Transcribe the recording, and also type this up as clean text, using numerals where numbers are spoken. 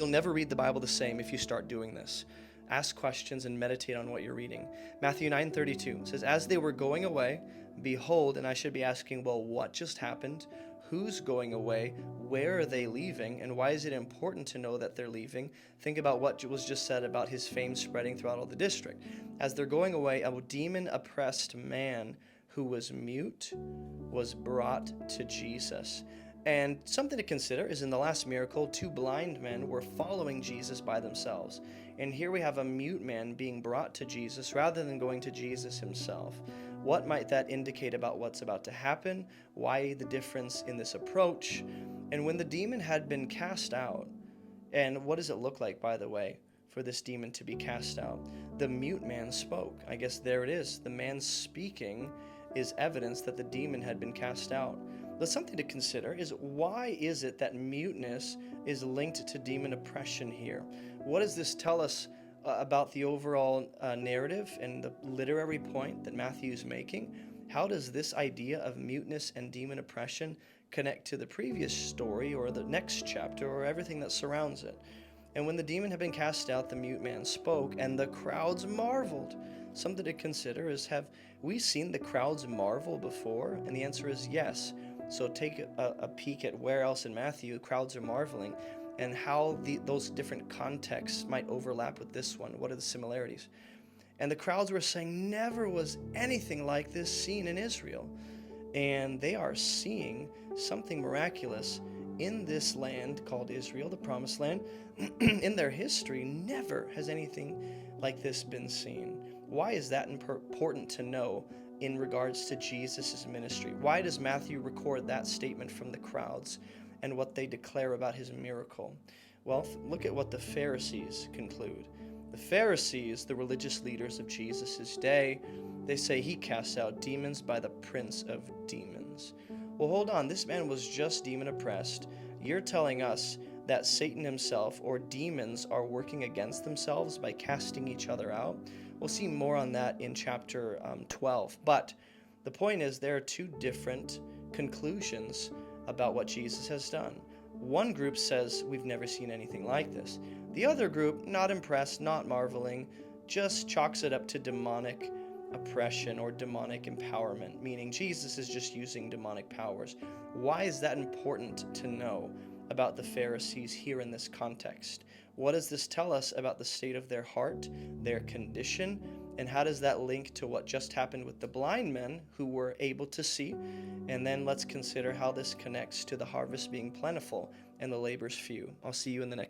You'll never read the Bible the same if you start doing this. Ask questions and meditate on what you're reading. Matthew 9:32 says, "As they were going away, behold," and I should be asking, well, what just happened? Who's going away? Where are they leaving? And why is it important to know that they're leaving? Think about what was just said about his fame spreading throughout all the district. As they're going away, a demon-oppressed man who was mute was brought to Jesus. And something to consider is in the last miracle, two blind men were following Jesus by themselves. And here we have a mute man being brought to Jesus rather than going to Jesus himself. What might that indicate about what's about to happen? Why the difference in this approach? And when the demon had been cast out, and what does it look like, by the way, for this demon to be cast out? The mute man spoke. I guess there it is. The man speaking is evidence that the demon had been cast out. But something to consider is, why is it that muteness is linked to demon oppression here? What does this tell us about the overall narrative and the literary point that Matthew is making? How does this idea of muteness and demon oppression connect to the previous story or the next chapter or everything that surrounds it? And when the demon had been cast out, the mute man spoke, and the crowds marveled. Something to consider is, have we seen the crowds marvel before? And the answer is yes. So take a peek at where else in Matthew crowds are marveling, and how those different contexts might overlap with this one. What are the similarities? And the crowds were saying, never was anything like this seen in Israel. And they are seeing something miraculous in this land called Israel, the Promised Land. In their history, never has anything like this been seen. Why is that important to know in regards to Jesus' ministry? Why does Matthew record that statement from the crowds and what they declare about his miracle? Well, look at what the Pharisees conclude. The Pharisees, the religious leaders of Jesus' day, they say he casts out demons by the prince of demons. Well, hold on, this man was just demon oppressed. You're telling us that Satan himself or demons are working against themselves by casting each other out? We'll see more on that in chapter 12. But the point is, there are two different conclusions about what Jesus has done. One group says, we've never seen anything like this. The other group, not impressed, not marveling, just chalks it up to demonic oppression or demonic empowerment, meaning Jesus is just using demonic powers. Why is that important to know about the Pharisees here in this context? What does this tell us about the state of their heart, their condition, and how does that link to what just happened with the blind men who were able to see? And then let's consider how this connects to the harvest being plentiful and the labors few. I'll see you in the next